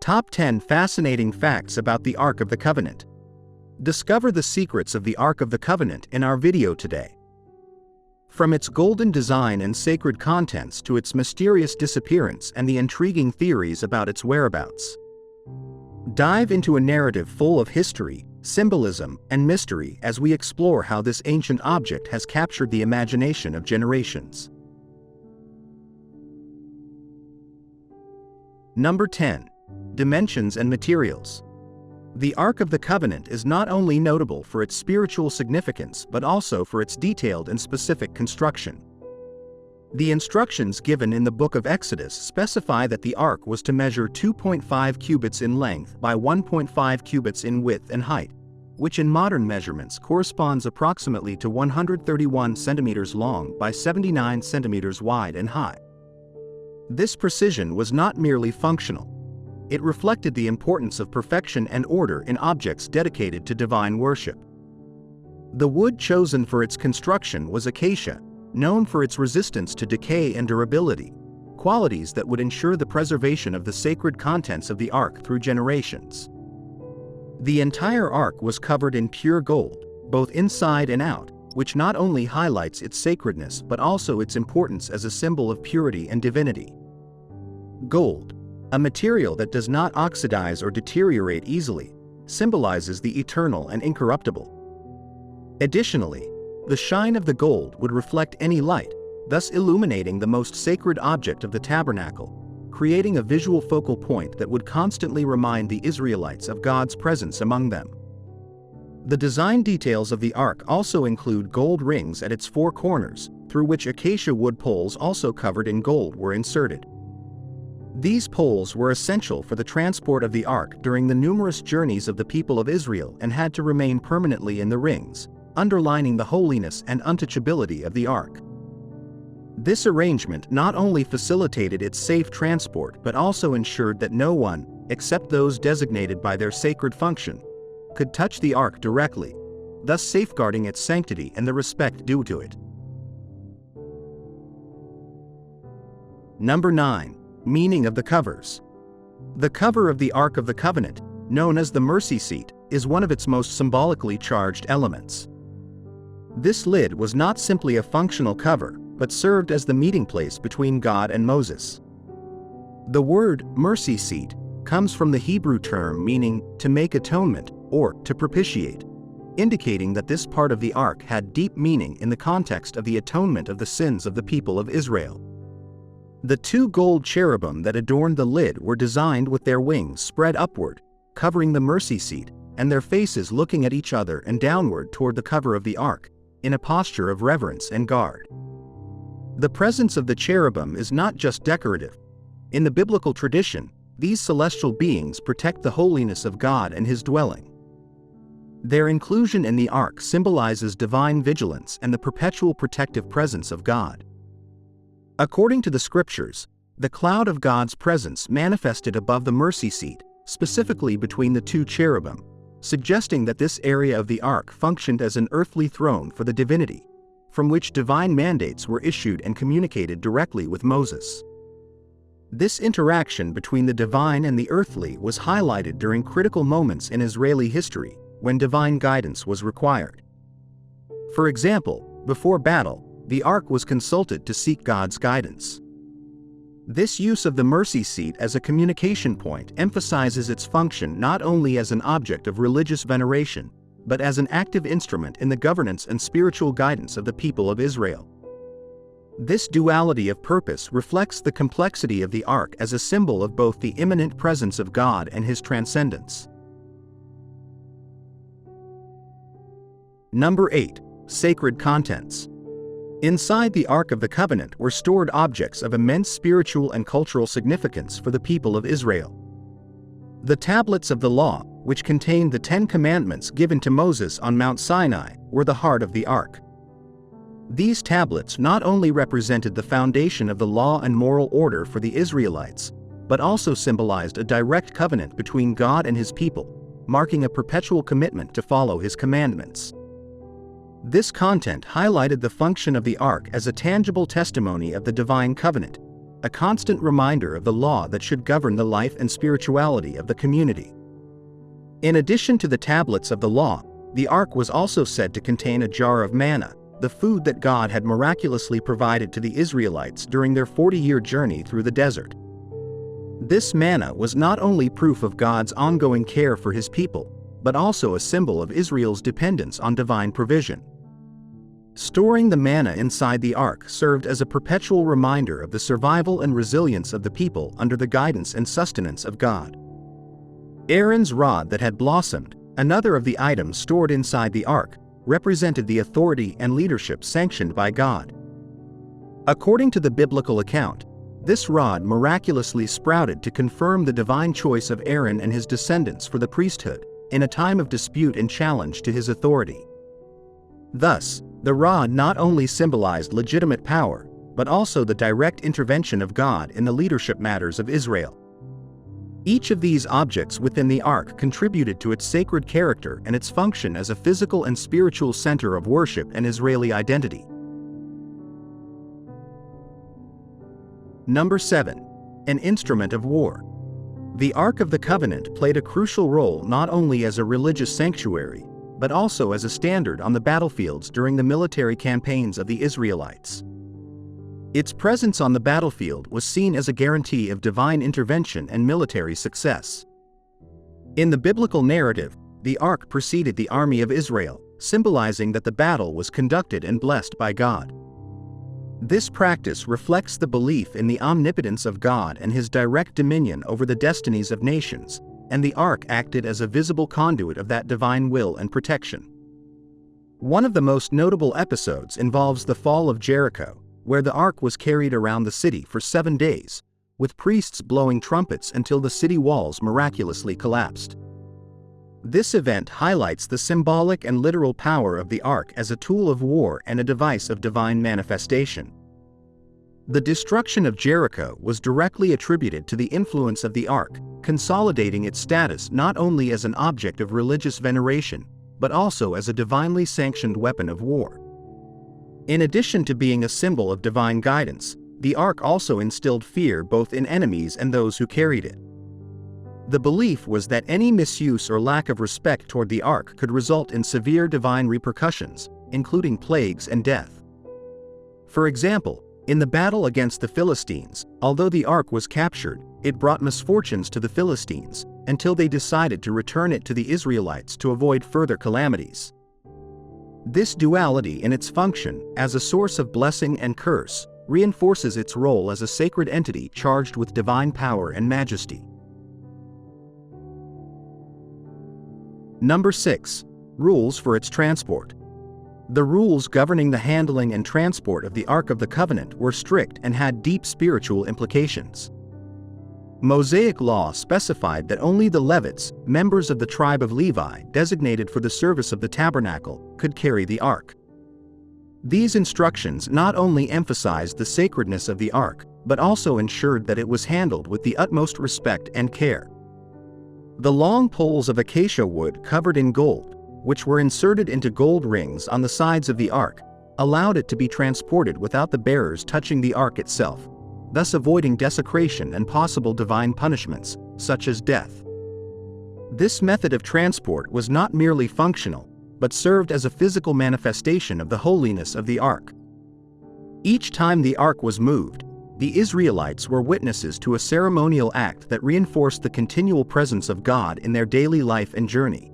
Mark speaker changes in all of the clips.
Speaker 1: Top 10 Fascinating Facts about the Ark of the Covenant. Discover the secrets of the Ark of the Covenant in our video today. From its golden design and sacred contents to its mysterious disappearance and the intriguing theories about its whereabouts. Dive into a narrative full of history, symbolism, and mystery as we explore how this ancient object has captured the imagination of generations. Number 10. Dimensions and Materials. The Ark of the Covenant is not only notable for its spiritual significance but also for its detailed and specific construction. The instructions given in the book of Exodus specify that the Ark was to measure 2.5 cubits in length by 1.5 cubits in width and height, which in modern measurements corresponds approximately to 131 centimeters long by 79 centimeters wide and high. This precision was not merely functional. It reflected the importance of perfection and order in objects dedicated to divine worship. The wood chosen for its construction was acacia, known for its resistance to decay and durability, qualities that would ensure the preservation of the sacred contents of the Ark through generations. The entire Ark was covered in pure gold, both inside and out, which not only highlights its sacredness but also its importance as a symbol of purity and divinity. Gold, a material that does not oxidize or deteriorate easily, symbolizes the eternal and incorruptible. Additionally, the shine of the gold would reflect any light, thus illuminating the most sacred object of the tabernacle, creating a visual focal point that would constantly remind the Israelites of God's presence among them. The design details of the Ark also include gold rings at its four corners, through which acacia wood poles also covered in gold were inserted. These poles were essential for the transport of the Ark during the numerous journeys of the people of Israel and had to remain permanently in the rings, underlining the holiness and untouchability of the Ark. This arrangement not only facilitated its safe transport but also ensured that no one, except those designated by their sacred function, could touch the Ark directly, thus safeguarding its sanctity and the respect due to it. Number 9. Meaning of the covers. The cover of the Ark of the Covenant, known as the mercy seat, is one of its most symbolically charged elements. This lid was not simply a functional cover, but served as the meeting place between God and Moses. The word mercy seat comes from the Hebrew term meaning to make atonement or to propitiate, indicating that this part of the Ark had deep meaning in the context of the atonement of the sins of the people of Israel. The two gold cherubim that adorned the lid were designed with their wings spread upward, covering the mercy seat, and their faces looking at each other and downward toward the cover of the Ark, in a posture of reverence and guard. The presence of the cherubim is not just decorative. In the biblical tradition, these celestial beings protect the holiness of God and His dwelling. Their inclusion in the Ark symbolizes divine vigilance and the perpetual protective presence of God. According to the scriptures, the cloud of God's presence manifested above the mercy seat, specifically between the two cherubim, suggesting that this area of the Ark functioned as an earthly throne for the divinity, from which divine mandates were issued and communicated directly with Moses. This interaction between the divine and the earthly was highlighted during critical moments in Israeli history, when divine guidance was required. For example, before battle, the Ark was consulted to seek God's guidance. This use of the mercy seat as a communication point emphasizes its function not only as an object of religious veneration, but as an active instrument in the governance and spiritual guidance of the people of Israel. This duality of purpose reflects the complexity of the Ark as a symbol of both the immanent presence of God and His transcendence. Number 8. Sacred Contents. Inside the Ark of the Covenant were stored objects of immense spiritual and cultural significance for the people of Israel. The tablets of the law, which contained the 10 Commandments given to Moses on Mount Sinai, were the heart of the Ark. These tablets not only represented the foundation of the law and moral order for the Israelites, but also symbolized a direct covenant between God and His people, marking a perpetual commitment to follow His commandments. This content highlighted the function of the Ark as a tangible testimony of the divine covenant, a constant reminder of the law that should govern the life and spirituality of the community. In addition to the tablets of the law, the ark was also said to contain a jar of manna, the food that God had miraculously provided to the Israelites during their 40-year journey through the desert. This manna was not only proof of God's ongoing care for his people, but also a symbol of Israel's dependence on divine provision. Storing the manna inside the ark served as a perpetual reminder of the survival and resilience of the people under the guidance and sustenance of God. Aaron's rod that had blossomed, another of the items stored inside the ark, represented the authority and leadership sanctioned by God. According to the biblical account, this rod miraculously sprouted to confirm the divine choice of Aaron and his descendants for the priesthood, in a time of dispute and challenge to his authority. Thus, the rod not only symbolized legitimate power, but also the direct intervention of God in the leadership matters of Israel. Each of these objects within the ark contributed to its sacred character and its function as a physical and spiritual center of worship and Israeli identity. Number 7. An instrument of war. The Ark of the Covenant played a crucial role not only as a religious sanctuary, but also as a standard on the battlefields during the military campaigns of the Israelites. Its presence on the battlefield was seen as a guarantee of divine intervention and military success. In the biblical narrative, the ark preceded the army of Israel, symbolizing that the battle was conducted and blessed by God. This practice reflects the belief in the omnipotence of God and his direct dominion over the destinies of nations, and the ark acted as a visible conduit of that divine will and protection. One of the most notable episodes involves the fall of Jericho, where the ark was carried around the city for 7 days, with priests blowing trumpets until the city walls miraculously collapsed. This event highlights the symbolic and literal power of the ark as a tool of war and a device of divine manifestation. The destruction of Jericho was directly attributed to the influence of the ark, consolidating its status not only as an object of religious veneration, but also as a divinely sanctioned weapon of war. In addition to being a symbol of divine guidance, the ark also instilled fear both in enemies and those who carried it. The belief was that any misuse or lack of respect toward the ark could result in severe divine repercussions, including plagues and death. For example, in the battle against the Philistines, although the ark was captured, it brought misfortunes to the Philistines, until they decided to return it to the Israelites to avoid further calamities. This duality in its function, as a source of blessing and curse, reinforces its role as a sacred entity charged with divine power and majesty. Number 6. Rules for its transport. The rules governing the handling and transport of the Ark of the Covenant were strict and had deep spiritual implications. Mosaic law specified that only the Levites, members of the tribe of Levi designated for the service of the tabernacle, could carry the ark. These instructions not only emphasized the sacredness of the ark, but also ensured that it was handled with the utmost respect and care. The long poles of acacia wood covered in gold, which were inserted into gold rings on the sides of the ark, allowed it to be transported without the bearers touching the ark itself, thus avoiding desecration and possible divine punishments, such as death. This method of transport was not merely functional, but served as a physical manifestation of the holiness of the ark. Each time the ark was moved, the Israelites were witnesses to a ceremonial act that reinforced the continual presence of God in their daily life and journey.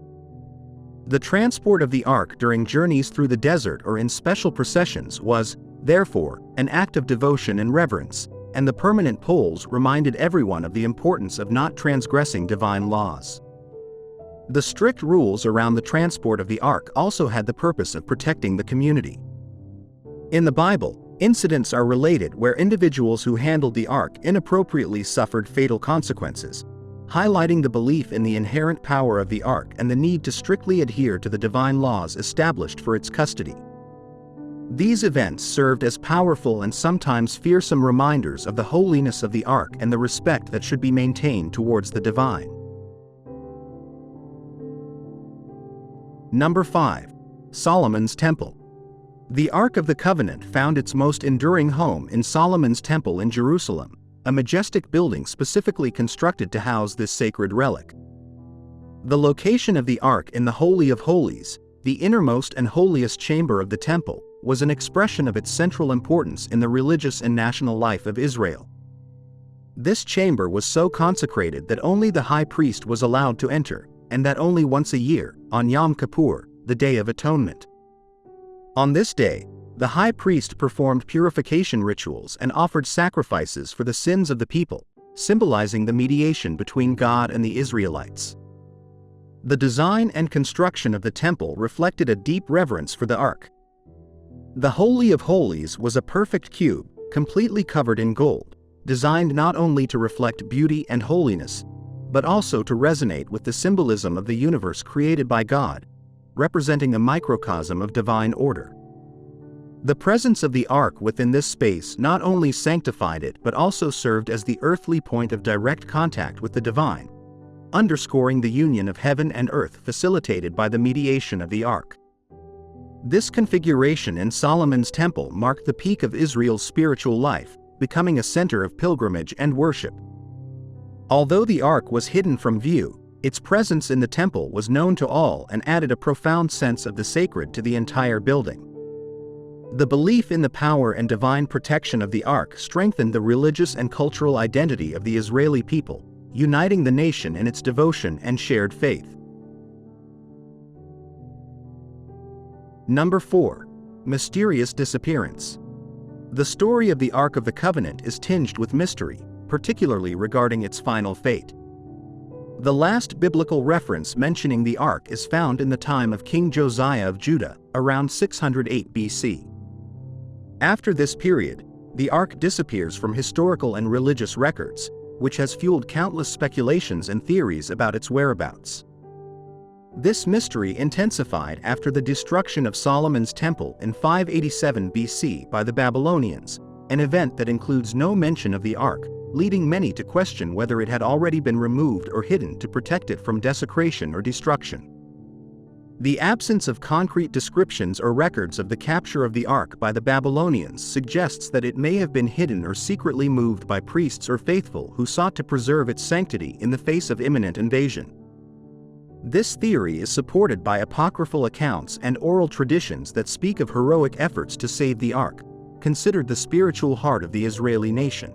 Speaker 1: The transport of the ark during journeys through the desert or in special processions was, therefore, an act of devotion and reverence, and the permanent poles reminded everyone of the importance of not transgressing divine laws. The strict rules around the transport of the ark also had the purpose of protecting the community. In the Bible, incidents are related where individuals who handled the ark inappropriately suffered fatal consequences, highlighting the belief in the inherent power of the ark and the need to strictly adhere to the divine laws established for its custody. These events served as powerful and sometimes fearsome reminders of the holiness of the ark and the respect that should be maintained towards the divine. Number 5. Solomon's Temple. The Ark of the Covenant found its most enduring home in Solomon's Temple in Jerusalem, a majestic building specifically constructed to house this sacred relic. The location of the Ark in the Holy of Holies, the innermost and holiest chamber of the temple, was an expression of its central importance in the religious and national life of Israel. This chamber was so consecrated that only the high priest was allowed to enter, and that only once a year, on Yom Kippur, the Day of Atonement. On this day, the high priest performed purification rituals and offered sacrifices for the sins of the people, symbolizing the mediation between God and the Israelites. The design and construction of the temple reflected a deep reverence for the Ark. The Holy of Holies was a perfect cube, completely covered in gold, designed not only to reflect beauty and holiness, but also to resonate with the symbolism of the universe created by God, representing a microcosm of divine order. The presence of the Ark within this space not only sanctified it but also served as the earthly point of direct contact with the divine, underscoring the union of heaven and earth facilitated by the mediation of the Ark. This configuration in Solomon's temple marked the peak of Israel's spiritual life, becoming a center of pilgrimage and worship. Although the Ark was hidden from view, its presence in the temple was known to all and added a profound sense of the sacred to the entire building. The belief in the power and divine protection of the Ark strengthened the religious and cultural identity of the Israeli people, uniting the nation in its devotion and shared faith. Number 4. Mysterious disappearance. The story of the Ark of the Covenant is tinged with mystery, particularly regarding its final fate. The last biblical reference mentioning the Ark is found in the time of King Josiah of Judah, around 608 BC. After this period, the Ark disappears from historical and religious records, which has fueled countless speculations and theories about its whereabouts. This mystery intensified after the destruction of Solomon's temple in 587 BC by the Babylonians, an event that includes no mention of the Ark, leading many to question whether it had already been removed or hidden to protect it from desecration or destruction. The absence of concrete descriptions or records of the capture of the Ark by the Babylonians suggests that it may have been hidden or secretly moved by priests or faithful who sought to preserve its sanctity in the face of imminent invasion. This theory is supported by apocryphal accounts and oral traditions that speak of heroic efforts to save the Ark, considered the spiritual heart of the Israeli nation.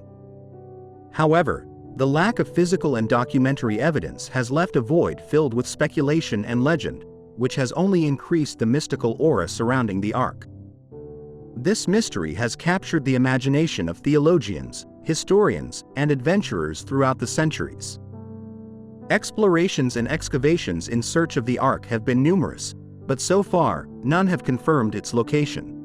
Speaker 1: However, the lack of physical and documentary evidence has left a void filled with speculation and legend, which has only increased the mystical aura surrounding the Ark. This mystery has captured the imagination of theologians, historians, and adventurers throughout the centuries. Explorations and excavations in search of the Ark have been numerous, but so far, none have confirmed its location.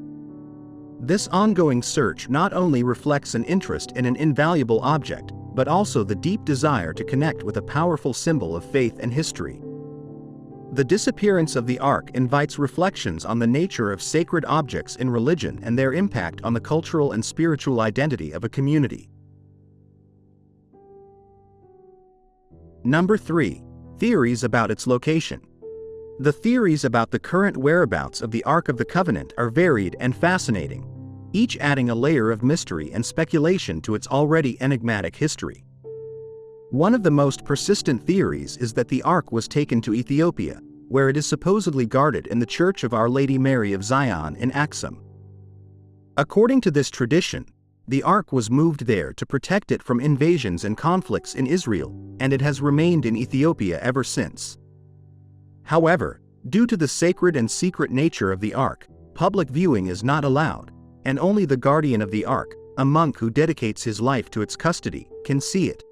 Speaker 1: This ongoing search not only reflects an interest in an invaluable object, but also the deep desire to connect with a powerful symbol of faith and history. The disappearance of the Ark invites reflections on the nature of sacred objects in religion and their impact on the cultural and spiritual identity of a community. Number 3. Theories about its location. The theories about the current whereabouts of the Ark of the Covenant are varied and fascinating, each adding a layer of mystery and speculation to its already enigmatic history. One of the most persistent theories is that the Ark was taken to Ethiopia, where it is supposedly guarded in the Church of Our Lady Mary of Zion in Aksum. According to this tradition, the Ark was moved there to protect it from invasions and conflicts in Israel, and it has remained in Ethiopia ever since. However, due to the sacred and secret nature of the Ark, public viewing is not allowed, and only the guardian of the Ark, a monk who dedicates his life to its custody, can see it.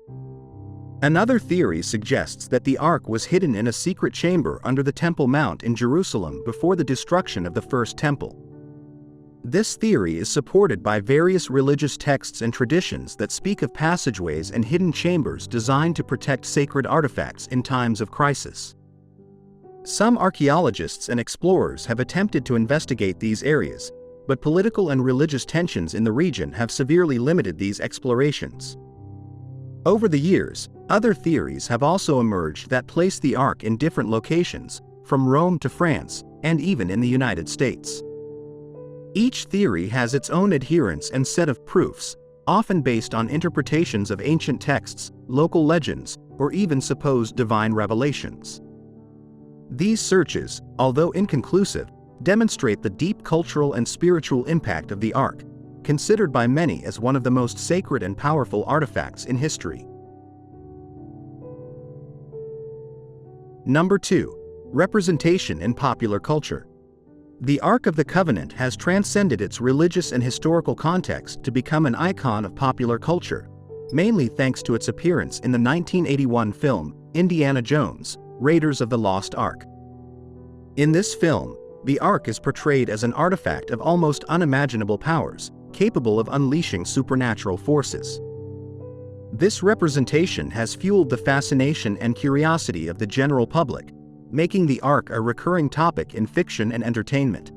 Speaker 1: Another theory suggests that the Ark was hidden in a secret chamber under the Temple Mount in Jerusalem before the destruction of the First Temple. This theory is supported by various religious texts and traditions that speak of passageways and hidden chambers designed to protect sacred artifacts in times of crisis. Some archaeologists and explorers have attempted to investigate these areas, but political and religious tensions in the region have severely limited these explorations. Over the years, other theories have also emerged that place the Ark in different locations, from Rome to France, and even in the United States. Each theory has its own adherents and set of proofs, often based on interpretations of ancient texts, local legends, or even supposed divine revelations. These searches, although inconclusive, demonstrate the deep cultural and spiritual impact of the Ark, considered by many as one of the most sacred and powerful artifacts in history. Number 2. Representation in popular culture. The Ark of the Covenant has transcended its religious and historical context to become an icon of popular culture, mainly thanks to its appearance in the 1981 film, Indiana Jones, Raiders of the Lost Ark. In this film, the Ark is portrayed as an artifact of almost unimaginable powers, capable of unleashing supernatural forces. This representation has fueled the fascination and curiosity of the general public, making the Ark a recurring topic in fiction and entertainment.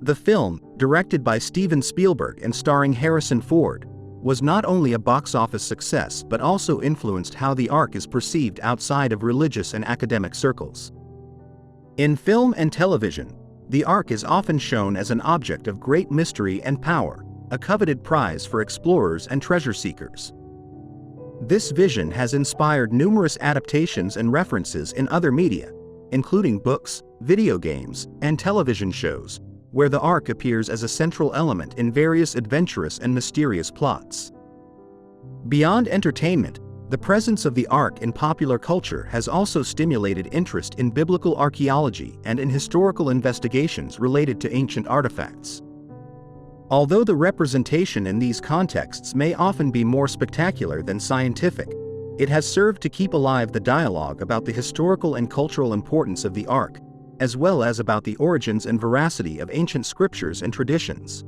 Speaker 1: The film, directed by Steven Spielberg and starring Harrison Ford, was not only a box office success but also influenced how the Ark is perceived outside of religious and academic circles. In film and television, the Ark is often shown as an object of great mystery and power, a coveted prize for explorers and treasure seekers. This vision has inspired numerous adaptations and references in other media, including books, video games, and television shows, where the Ark appears as a central element in various adventurous and mysterious plots. Beyond entertainment, the presence of the Ark in popular culture has also stimulated interest in biblical archaeology and in historical investigations related to ancient artifacts. Although the representation in these contexts may often be more spectacular than scientific, it has served to keep alive the dialogue about the historical and cultural importance of the Ark, as well as about the origins and veracity of ancient scriptures and traditions.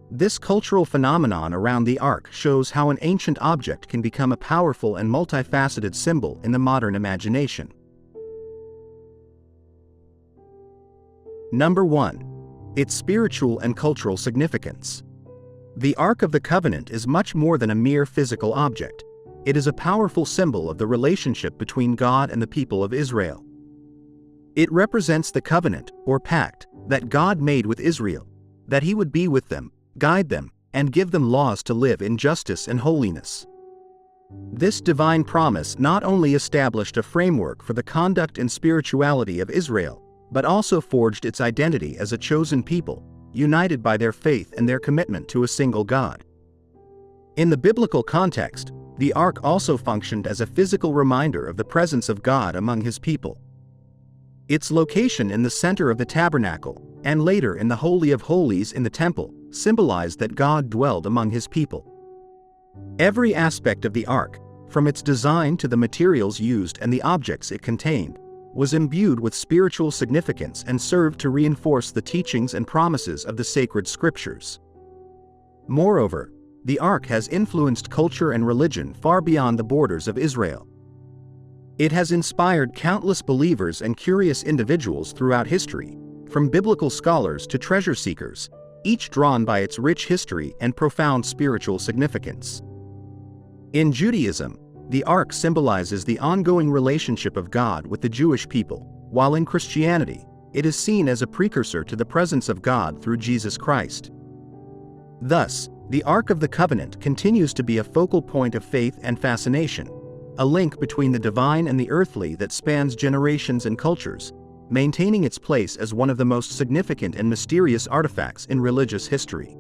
Speaker 1: This cultural phenomenon around the Ark shows how an ancient object can become a powerful and multifaceted symbol in the modern imagination. Number 1. Its spiritual and cultural significance. The Ark of the Covenant is much more than a mere physical object. It is a powerful symbol of the relationship between God and the people of Israel. It represents the covenant, or pact, that God made with Israel, that He would be with them, guide them, and give them laws to live in justice and holiness. This divine promise not only established a framework for the conduct and spirituality of Israel, but also forged its identity as a chosen people, united by their faith and their commitment to a single God. In the biblical context, the Ark also functioned as a physical reminder of the presence of God among His people. Its location in the center of the tabernacle, and later in the Holy of Holies in the temple, symbolized that God dwelled among His people. Every aspect of the Ark, from its design to the materials used and the objects it contained, was imbued with spiritual significance and served to reinforce the teachings and promises of the sacred scriptures. Moreover, the Ark has influenced culture and religion far beyond the borders of Israel. It has inspired countless believers and curious individuals throughout history, from biblical scholars to treasure seekers, each drawn by its rich history and profound spiritual significance. In Judaism, the Ark symbolizes the ongoing relationship of God with the Jewish people, while in Christianity, it is seen as a precursor to the presence of God through Jesus Christ. Thus, the Ark of the Covenant continues to be a focal point of faith and fascination, a link between the divine and the earthly that spans generations and cultures, maintaining its place as one of the most significant and mysterious artifacts in religious history.